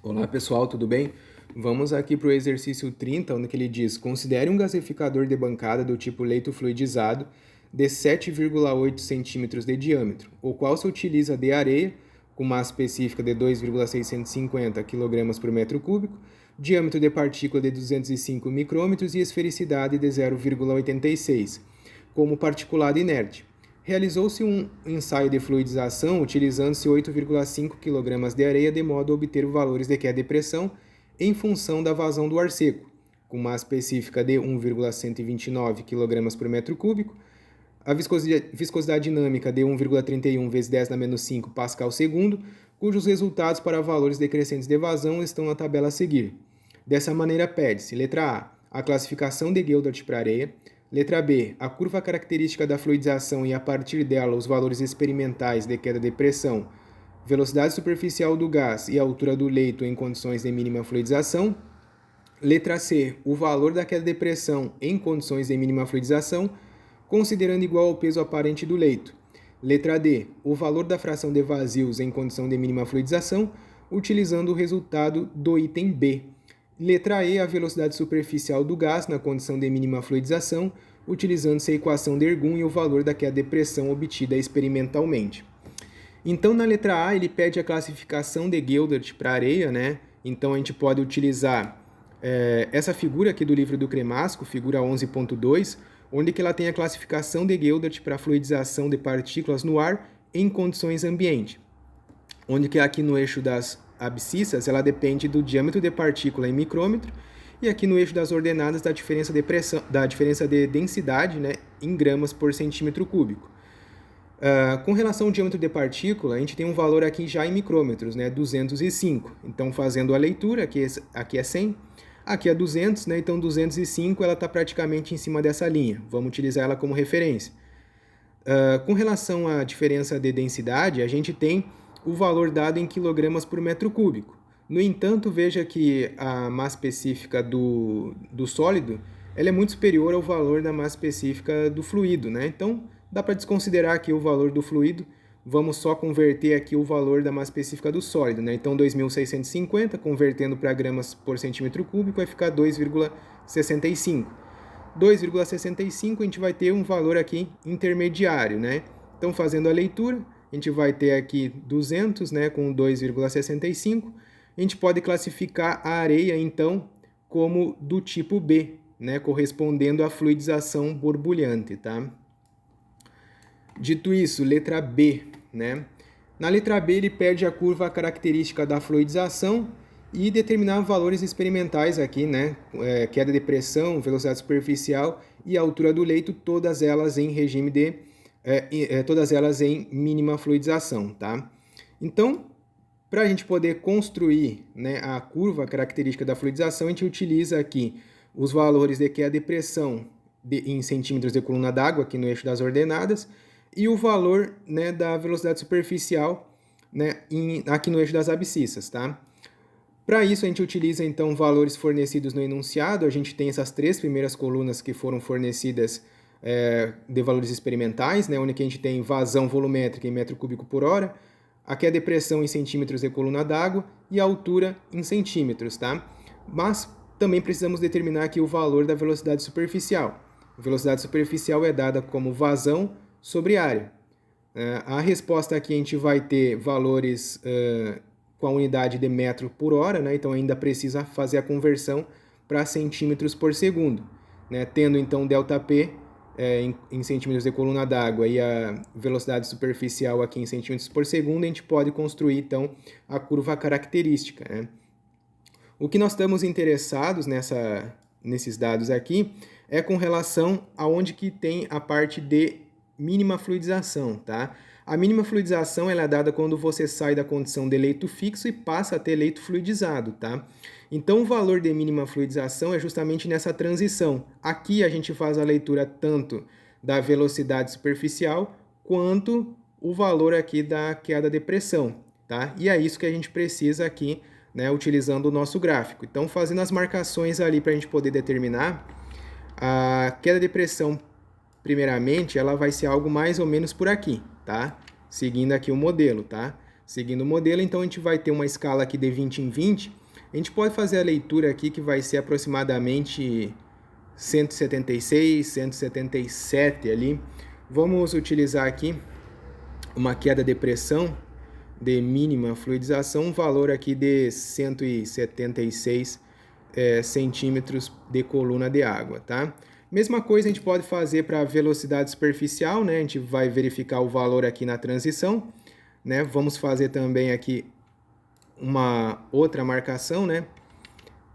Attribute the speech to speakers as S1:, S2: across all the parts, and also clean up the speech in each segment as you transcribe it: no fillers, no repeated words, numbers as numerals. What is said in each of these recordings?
S1: Olá pessoal, tudo bem? Vamos aqui para o exercício 30, onde ele diz: considere um gasificador de bancada do tipo leito fluidizado de 7,8 centímetros de diâmetro, o qual se utiliza de areia com massa específica de 2,650 kg por metro cúbico, diâmetro de partícula de 205 micrômetros e esfericidade de 0,86, como particulado inerte. Realizou-se um ensaio de fluidização utilizando-se 8,5 kg de areia de modo a obter valores de queda de pressão em função da vazão do ar seco, com massa específica de 1,129 kg por metro cúbico, a viscosidade dinâmica de 1,31 vezes 10 na menos 5 pascal segundo, cujos resultados para valores decrescentes de vazão estão na tabela a seguir. Dessa maneira, pede-se: letra A, a classificação de Geldert para areia; letra B, a curva característica da fluidização e, a partir dela, os valores experimentais de queda de pressão, velocidade superficial do gás e altura do leito em condições de mínima fluidização; letra C, o valor da queda de pressão em condições de mínima fluidização, considerando igual ao peso aparente do leito; letra D, o valor da fração de vazios em condição de mínima fluidização, utilizando o resultado do item B; letra E, a velocidade superficial do gás na condição de mínima fluidização, utilizando-se a equação de Ergun e o valor da queda de pressão obtida experimentalmente. Então, na letra A, ele pede a classificação de Geldert para areia, né? Então, a gente pode utilizar essa figura aqui do livro do Cremasco, figura 11.2, onde que ela tem a classificação de Geldert para fluidização de partículas no ar em condições ambiente, onde que aqui no eixo das abscissas ela depende do diâmetro de partícula em micrômetro, e aqui no eixo das ordenadas da diferença de pressão, da diferença de densidade, né, em gramas por centímetro cúbico. Com relação ao diâmetro de partícula, a gente tem um valor aqui já em micrômetros, né, 205. Então, fazendo a leitura, aqui é 100, aqui é 200, né, então 205 ela está praticamente em cima dessa linha. Vamos utilizar ela como referência. Com relação à diferença de densidade, a gente tem o valor dado em quilogramas por metro cúbico. No entanto, veja que a massa específica do sólido ela é muito superior ao valor da massa específica do fluido, né? Então, dá para desconsiderar aqui o valor do fluido, vamos só converter aqui o valor da massa específica do sólido, né? Então, 2.650, convertendo para gramas por centímetro cúbico, vai ficar 2,65. 2,65 a gente vai ter um valor aqui intermediário, né? Então, fazendo a leitura, a gente vai ter aqui 200, né, com 2,65. A gente pode classificar a areia, então, como do tipo B, né, correspondendo à fluidização borbulhante, tá? Dito isso, letra B, né? Na letra B, ele pede a curva característica da fluidização e determinar valores experimentais aqui, né? Queda de pressão, velocidade superficial e altura do leito, todas elas em regime de todas elas em mínima fluidização, tá? Então, para a gente poder construir, né, a curva característica da fluidização, a gente utiliza aqui os valores de queda de pressão em centímetros de coluna d'água, aqui no eixo das ordenadas, e o valor, né, da velocidade superficial, né, aqui no eixo das abscissas, tá? Para isso, a gente utiliza, então, valores fornecidos no enunciado. A gente tem essas três primeiras colunas que foram fornecidas de valores experimentais, né, onde a gente tem vazão volumétrica em metro cúbico por hora, a queda de pressão em centímetros de coluna d'água e a altura em centímetros, tá? Mas também precisamos determinar aqui o valor da velocidade superficial. A velocidade superficial é dada como vazão sobre área. A resposta aqui a gente vai ter valores com a unidade de metro por hora, né? Então ainda precisa fazer a conversão para centímetros por segundo, né? Tendo então ΔP em centímetros de coluna d'água e a velocidade superficial aqui em centímetros por segundo, a gente pode construir então a curva característica, né? O que nós estamos interessados nesses dados aqui é com relação a onde que tem a parte de mínima fluidização, tá? A mínima fluidização ela é dada quando você sai da condição de leito fixo e passa a ter leito fluidizado, tá? Então, o valor de mínima fluidização é justamente nessa transição. Aqui a gente faz a leitura tanto da velocidade superficial quanto o valor aqui da queda de pressão, tá? E é isso que a gente precisa aqui, né, utilizando o nosso gráfico. Então, fazendo as marcações ali para a gente poder determinar a queda de pressão. Primeiramente, ela vai ser algo mais ou menos por aqui, tá? Seguindo aqui o modelo, tá? seguindo o modelo. Então, a gente vai ter uma escala aqui de 20 em 20. A gente pode fazer a leitura aqui que vai ser aproximadamente 176, 177 ali. Vamos utilizar aqui uma queda de pressão de mínima fluidização, um valor aqui de 176 centímetros de coluna de água, tá? Mesma coisa a gente pode fazer para a velocidade superficial, né? A gente vai verificar o valor aqui na transição, né? Vamos fazer também aqui uma outra marcação, né?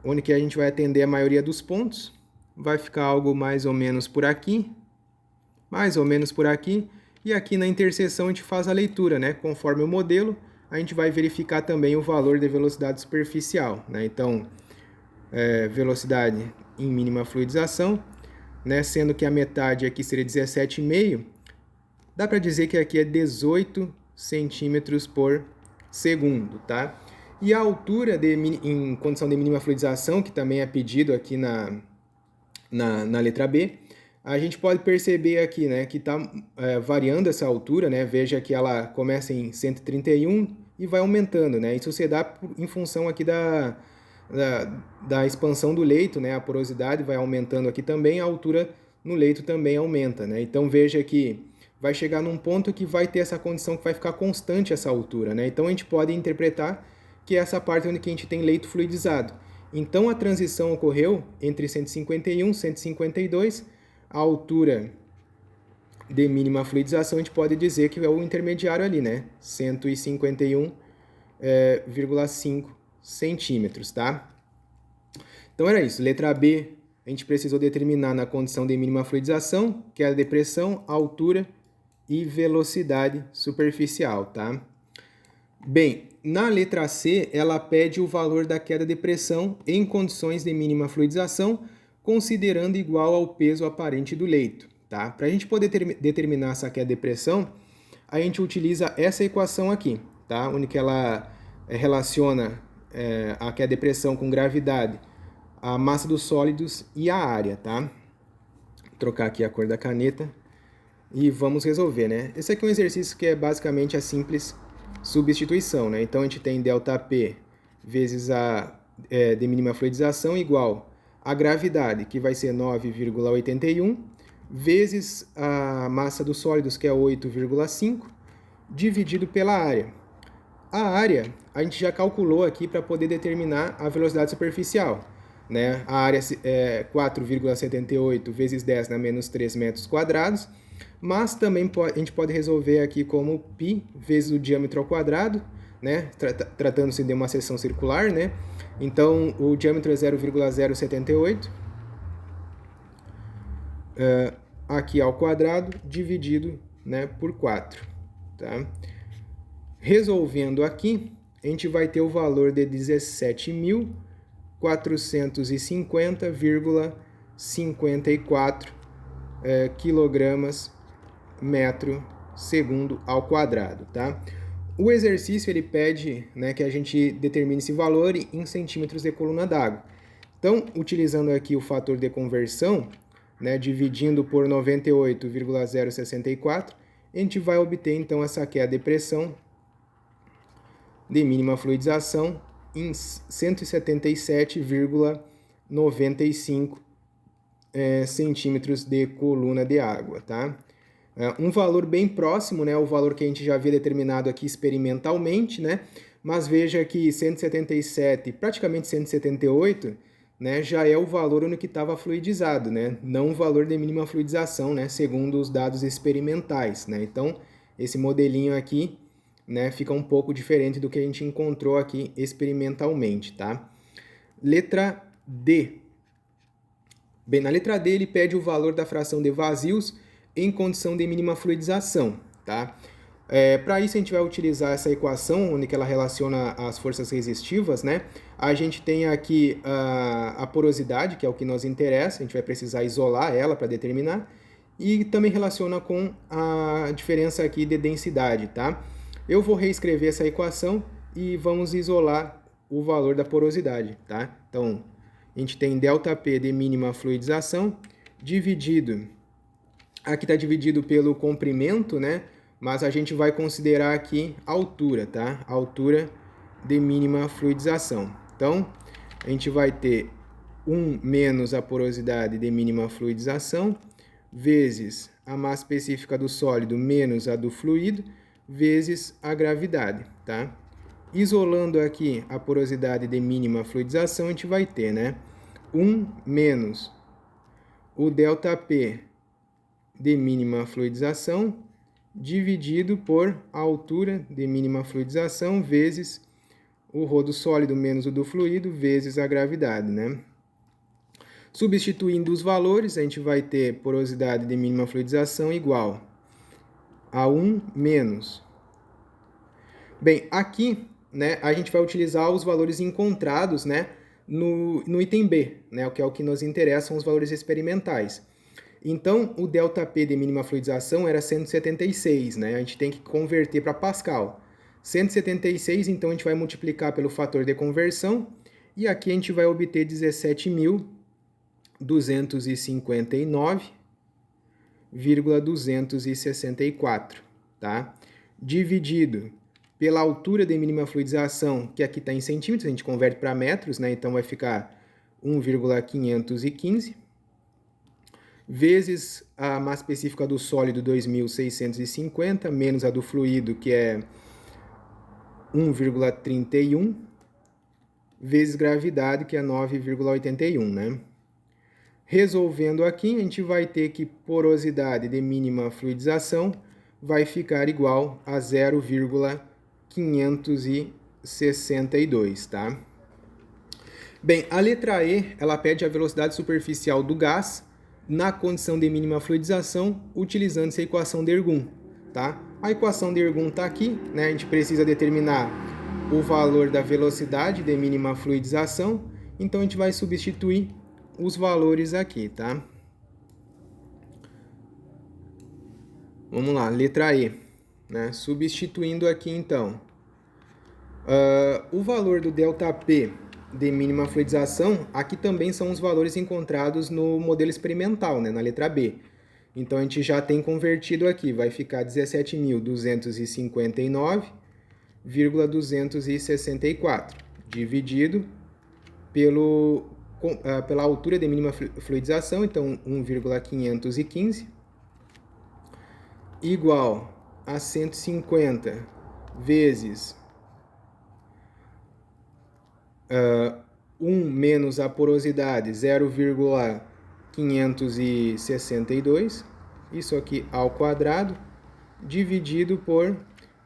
S1: Onde que a gente vai atender a maioria dos pontos. Vai ficar algo mais ou menos por aqui, mais ou menos por aqui. E aqui na interseção a gente faz a leitura, né? Conforme o modelo, a gente vai verificar também o valor de velocidade superficial, né? Então, velocidade em mínima fluidização, né? Sendo que a metade aqui seria 17,5, dá para dizer que aqui é 18 centímetros por segundo, tá? E a altura em condição de mínima fluidização, que também é pedido aqui na letra B, a gente pode perceber aqui, né, que está variando essa altura, né? Veja que ela começa em 131 e vai aumentando, né? Isso se dá em função aqui da expansão do leito, né? A porosidade vai aumentando aqui também, a altura no leito também aumenta, né? Então veja que vai chegar num ponto que vai ter essa condição que vai ficar constante essa altura, né? Então a gente pode interpretar que é essa parte onde que a gente tem leito fluidizado. Então a transição ocorreu entre 151 e 152, a altura de mínima fluidização a gente pode dizer que é o intermediário ali, né? 151,5 centímetros, tá? Então era isso. Letra B, a gente precisou determinar na condição de mínima fluidização, que é a depressão, altura e velocidade superficial, tá? Bem, na letra C, ela pede o valor da queda de pressão em condições de mínima fluidização, considerando igual ao peso aparente do leito, tá? Para a gente poder determinar essa queda de pressão, a gente utiliza essa equação aqui, tá? Onde que ela relaciona a queda de pressão com gravidade, a massa dos sólidos e a área, tá? Vou trocar aqui a cor da caneta e vamos resolver, né? Esse aqui é um exercício que é basicamente a simples substituição, né? Então a gente tem ΔP vezes a de mínima fluidização igual a gravidade, que vai ser 9,81, vezes a massa dos sólidos, que é 8,5, dividido pela área. A área a gente já calculou aqui para poder determinar a velocidade superficial, né? A área é 4,78 vezes 10 na menos 3 metros quadrados, mas também a gente pode resolver aqui como π vezes o diâmetro ao quadrado, né? Tratando-se de uma seção circular, né? Então, o diâmetro é 0,078 aqui ao quadrado, dividido, né, por 4. Tá? Resolvendo aqui, a gente vai ter o valor de 17.450,54 quilogramas metro segundo ao quadrado, tá? O exercício ele pede, né, que a gente determine esse valor em centímetros de coluna d'água. Então, utilizando aqui o fator de conversão, né, dividindo por 98,064, a gente vai obter então essa queda de pressão de mínima fluidização em 177,95 centímetros de coluna de água, tá? Um valor bem próximo, né, ao valor que a gente já havia determinado aqui experimentalmente, né? Mas veja que 177, praticamente 178, né, já é o valor onde que estava fluidizado, né? Não o valor de mínima fluidização, né, segundo os dados experimentais, né? Então, esse modelinho aqui, né, fica um pouco diferente do que a gente encontrou aqui experimentalmente, tá? Letra D. Bem, na letra D ele pede o valor da fração de vazios em condição de mínima fluidização, tá? Para isso a gente vai utilizar essa equação, onde que ela relaciona as forças resistivas, né? A gente tem aqui a porosidade, que é o que nos interessa, a gente vai precisar isolar ela para determinar, e também relaciona com a diferença aqui de densidade, tá? Eu vou reescrever essa equação e vamos isolar o valor da porosidade, tá? Então, a gente tem ΔP de mínima fluidização dividido, aqui está dividido pelo comprimento, né? mas a gente vai considerar aqui a altura, tá? A altura de mínima fluidização. Então, a gente vai ter 1 menos a porosidade de mínima fluidização, vezes a massa específica do sólido menos a do fluido, vezes a gravidade, tá? Isolando aqui a porosidade de mínima fluidização, a gente vai ter, né, 1 menos o ΔP de mínima fluidização dividido por a altura de mínima fluidização vezes o ρ do sólido menos o do fluido vezes a gravidade, né? Substituindo os valores, a gente vai ter porosidade de mínima fluidização igual a 1 menos. Bem, aqui, né, a gente vai utilizar os valores encontrados, né, no item B, né, que é o que nos interessa, são os valores experimentais. Então, o ΔP de mínima fluidização era 176, né? A gente tem que converter para Pascal. 176, então, a gente vai multiplicar pelo fator de conversão, e aqui a gente vai obter 17.259,264, tá? Dividido pela altura de mínima fluidização, que aqui está em centímetros, a gente converte para metros, né? Então vai ficar 1,515, vezes a massa específica do sólido, 2.650, menos a do fluido, que é 1,31, vezes gravidade, que é 9,81, né? Resolvendo aqui, a gente vai ter que porosidade de mínima fluidização vai ficar igual a 0,562, tá? Bem, a letra E, ela pede a velocidade superficial do gás na condição de mínima fluidização, utilizando essa equação de Ergun, tá? A equação de Ergun está aqui, né? A gente precisa determinar o valor da velocidade de mínima fluidização, então a gente vai substituir os valores aqui, tá? Vamos lá, letra E, né? Substituindo aqui, então, o valor do ΔP de mínima fluidização, aqui também são os valores encontrados no modelo experimental, né? Na letra B. Então, a gente já tem convertido aqui, vai ficar 17.259,264, dividido pela altura de mínima fluidização, então 1,515, igual a 150 vezes 1 menos a porosidade, 0,562, isso aqui ao quadrado, dividido por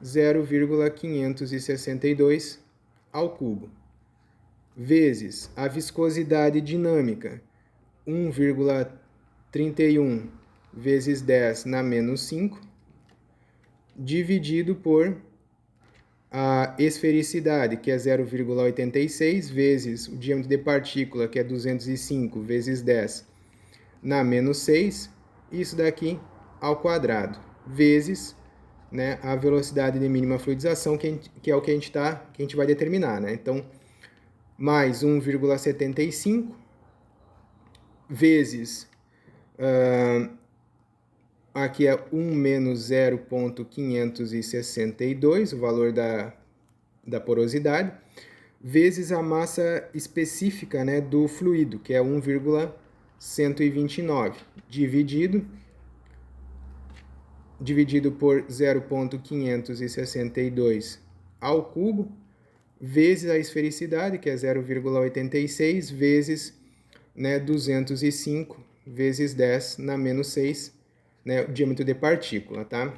S1: 0,562 ao cubo, vezes a viscosidade dinâmica, 1,31 vezes 10 na menos 5, dividido por a esfericidade, que é 0,86, vezes o diâmetro de partícula, que é 205, vezes 10 na menos 6, isso daqui ao quadrado, vezes, né, a velocidade de mínima fluidização, que é o que a gente vai determinar, né? Então, mais 1,75 vezes, aqui é 1 menos 0,562, o valor da porosidade, vezes a massa específica, né, do fluido, que é 1,129, dividido por 0,562 ao cubo, vezes a esfericidade, que é 0,86, vezes, né, 205 vezes 10 na menos 6, né, o diâmetro de partícula, tá?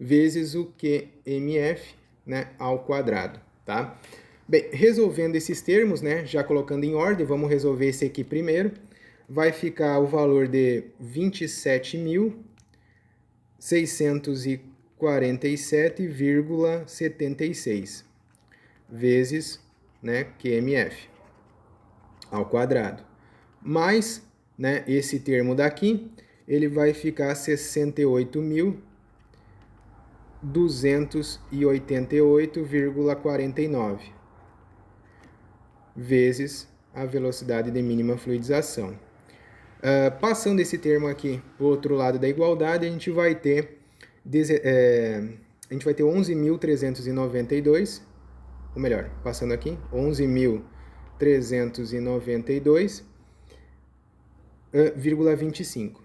S1: Vezes o QMF, né, ao quadrado, tá? Bem, resolvendo esses termos, né, já colocando em ordem, vamos resolver esse aqui primeiro. Vai ficar o valor de 27.647,76 vezes, né, QMF ao quadrado. Mais, né, esse termo daqui, ele vai ficar 68.288,49 vezes a velocidade de mínima fluidização. Passando esse termo aqui para o outro lado da igualdade, a gente vai ter a gente vai ter 11.392, ou melhor, passando aqui, 11.392,25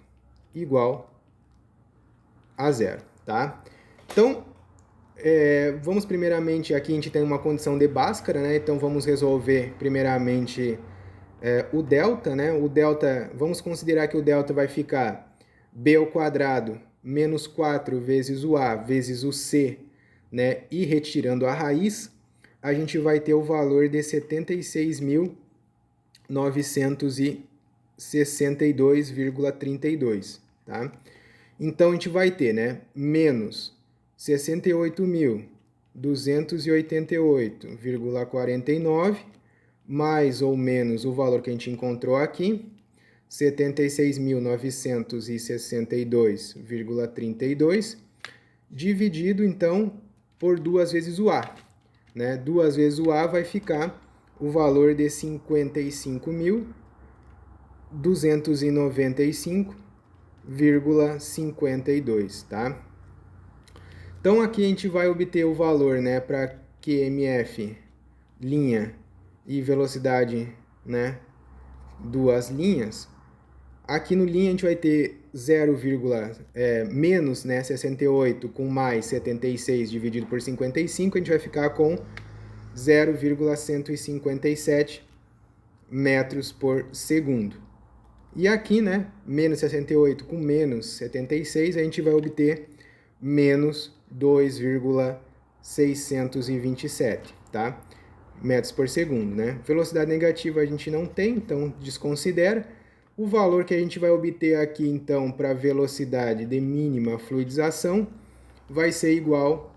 S1: igual a zero, tá? Então, vamos primeiramente, aqui a gente tem uma condição de Bhaskara, né? Então vamos resolver primeiramente o delta, né? O delta, vamos considerar que o delta vai ficar b ao quadrado menos 4 vezes o a vezes o c, né? E retirando a raiz, a gente vai ter o valor de 76.962,32, tá? Então, a gente vai ter, né, menos 68.288,49, mais ou menos o valor que a gente encontrou aqui, 76.962,32, dividido, então, por 2 vezes o A. Né? 2 vezes o A vai ficar o valor de 55.295,52, tá? Então, aqui a gente vai obter o valor, né, para QMF, linha e velocidade, né, duas linhas. Aqui no linha a gente vai ter 0, menos, né, 68 com mais 76 dividido por 55, a gente vai ficar com 0,157 metros por segundo. E aqui, né, menos 68 com menos 76, a gente vai obter menos 2,627, tá? Metros por segundo, né? Velocidade negativa a gente não tem, então desconsidera. O valor que a gente vai obter aqui, então, para velocidade de mínima fluidização vai ser igual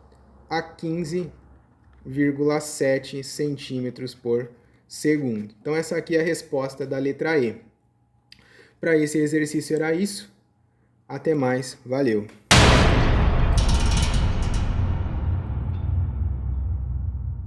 S1: a 15,7 centímetros por segundo. Então, essa aqui é a resposta da letra E. Para esse exercício era isso. Até mais. Valeu!